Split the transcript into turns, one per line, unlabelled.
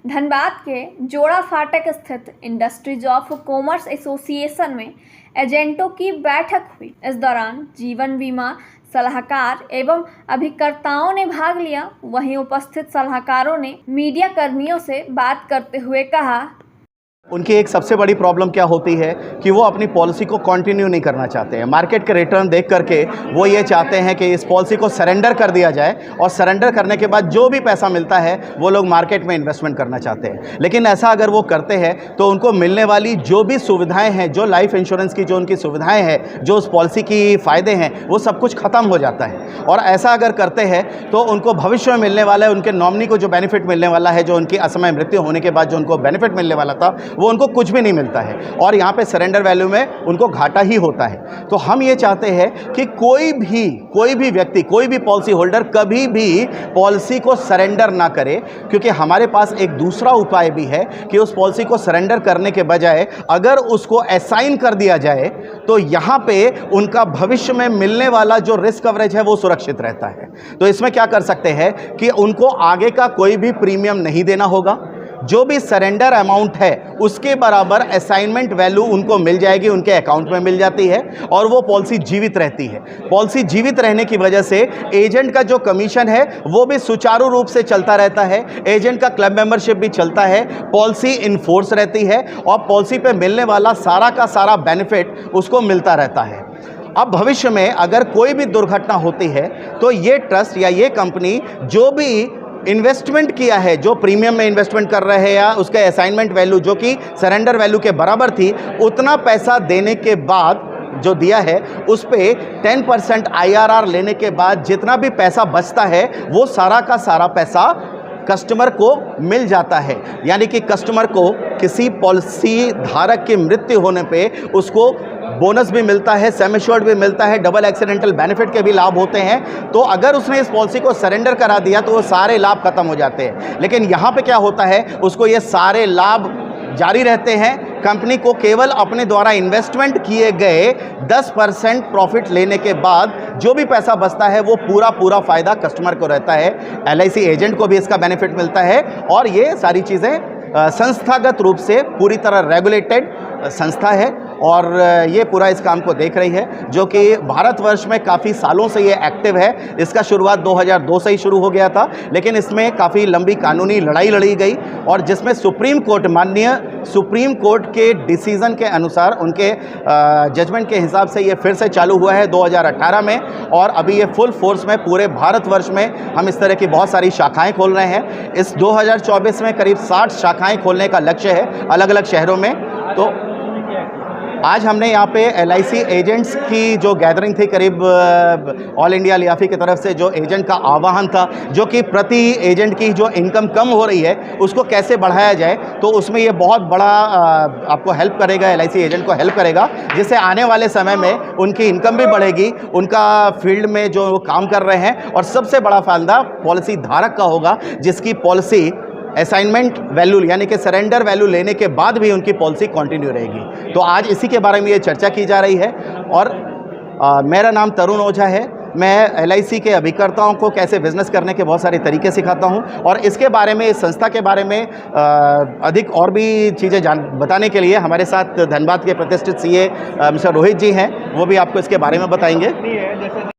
धनबाद के जोड़ा फाटक स्थित इंडस्ट्रीज ऑफ कॉमर्स एसोसिएशन में एजेंटों की बैठक हुई। इस दौरान जीवन बीमा सलाहकार एवं अभिकर्ताओं ने भाग लिया। वहीं उपस्थित सलाहकारों ने मीडिया कर्मियों से बात करते हुए कहा,
उनकी एक सबसे बड़ी प्रॉब्लम क्या होती है कि वो अपनी पॉलिसी को कंटिन्यू नहीं करना चाहते हैं। मार्केट के रिटर्न देख करके वो ये चाहते हैं कि इस पॉलिसी को सरेंडर कर दिया जाए और सरेंडर करने के बाद जो भी पैसा मिलता है वो लोग मार्केट में इन्वेस्टमेंट करना चाहते हैं। लेकिन ऐसा अगर वो करते हैं तो उनको मिलने वाली जो भी सुविधाएं हैं, जो लाइफ इंश्योरेंस की जो उनकी सुविधाएं हैं, जो उस पॉलिसी की फ़ायदे हैं, वो सब कुछ ख़त्म हो जाता है। और ऐसा अगर करते हैं तो उनको भविष्य में मिलने वाला है, उनके नॉमिनी को जो बेनिफिट मिलने वाला है, जो उनकी असमय मृत्यु होने के बाद जो उनको बेनिफिट मिलने वाला था, वो उनको कुछ भी नहीं मिलता है और यहाँ पे सरेंडर वैल्यू में उनको घाटा ही होता है। तो हम ये चाहते हैं कि कोई भी व्यक्ति, कोई भी पॉलिसी होल्डर कभी भी पॉलिसी को सरेंडर ना करे, क्योंकि हमारे पास एक दूसरा उपाय भी है कि उस पॉलिसी को सरेंडर करने के बजाय अगर उसको असाइन कर दिया जाए तो यहाँ पे उनका भविष्य में मिलने वाला जो रिस्क कवरेज है वो सुरक्षित रहता है। तो इसमें क्या कर सकते हैं कि उनको आगे का कोई भी प्रीमियम नहीं देना होगा, जो भी सरेंडर अमाउंट है उसके बराबर असाइनमेंट वैल्यू उनको मिल जाएगी, उनके अकाउंट में मिल जाती है और वो पॉलिसी जीवित रहती है। पॉलिसी जीवित रहने की वजह से एजेंट का जो कमीशन है वो भी सुचारू रूप से चलता रहता है, एजेंट का क्लब मेंबरशिप भी चलता है, पॉलिसी इन्फोर्स रहती है और पॉलिसी पे मिलने वाला सारा का सारा बेनिफिट उसको मिलता रहता है। अब भविष्य में अगर कोई भी दुर्घटना होती है तो ये ट्रस्ट या ये कंपनी जो भी इन्वेस्टमेंट किया है, जो प्रीमियम में इन्वेस्टमेंट कर रहे हैं या उसके असाइनमेंट वैल्यू जो कि सरेंडर वैल्यू के बराबर थी, उतना पैसा देने के बाद जो दिया है उस पे 10% IRR लेने के बाद जितना भी पैसा बचता है वो सारा का सारा पैसा कस्टमर को मिल जाता है। यानी कि कस्टमर को किसी पॉलिसी धारक की मृत्यु होने पे उसको बोनस भी मिलता है, सेम एश्योर्ड भी मिलता है, डबल एक्सीडेंटल बेनिफिट के भी लाभ होते हैं। तो अगर उसने इस पॉलिसी को सरेंडर करा दिया तो वो सारे लाभ खत्म हो जाते हैं। लेकिन यहाँ पे क्या होता है, उसको ये सारे लाभ जारी रहते हैं। कंपनी को केवल अपने द्वारा इन्वेस्टमेंट किए गए 10% प्रॉफिट लेने के बाद जो भी पैसा बचता है वो पूरा फ़ायदा कस्टमर को रहता है। LIC एजेंट को भी इसका बेनिफिट मिलता है और ये सारी चीज़ें संस्थागत रूप से पूरी तरह रेगुलेटेड संस्था है और ये पूरा इस काम को देख रही है, जो कि भारतवर्ष में काफ़ी सालों से ये एक्टिव है। इसका शुरुआत 2002 से ही शुरू हो गया था, लेकिन इसमें काफ़ी लंबी कानूनी लड़ाई लड़ी गई और जिसमें सुप्रीम कोर्ट, माननीय सुप्रीम कोर्ट के डिसीज़न के अनुसार, उनके जजमेंट के हिसाब से ये फिर से चालू हुआ है 2018 में और अभी ये फुल फोर्स में पूरे भारतवर्ष में हम इस तरह की बहुत सारी शाखाएँ खोल रहे हैं। इस 2024 में करीब 60 शाखाएँ खोलने का लक्ष्य है अलग अलग शहरों में। तो आज हमने यहाँ पे LIC एजेंट्स की जो गैदरिंग थी, करीब ऑल इंडिया लियाफ़ी की तरफ से जो एजेंट का आह्वान था, जो कि प्रति एजेंट की जो इनकम कम हो रही है उसको कैसे बढ़ाया जाए, तो उसमें ये बहुत बड़ा आपको हेल्प करेगा, LIC एजेंट को हेल्प करेगा, जिससे आने वाले समय में उनकी इनकम भी बढ़ेगी, उनका फील्ड में जो वो काम कर रहे हैं, और सबसे बड़ा फायदा पॉलिसी धारक का होगा, जिसकी पॉलिसी असाइनमेंट वैल्यू यानी कि सरेंडर वैल्यू लेने के बाद भी उनकी पॉलिसी कंटिन्यू रहेगी। तो आज इसी के बारे में ये चर्चा की जा रही है और मेरा नाम तरुण ओझा है। मैं LIC के अभिकर्ताओं को कैसे बिजनेस करने के बहुत सारे तरीके सिखाता हूं और इसके बारे में, इस संस्था के बारे में अधिक और भी चीज़ें बताने के लिए हमारे साथ धनबाद के प्रतिष्ठित CA मिस्टर रोहित जी हैं, वो भी आपको इसके बारे में बताएंगे।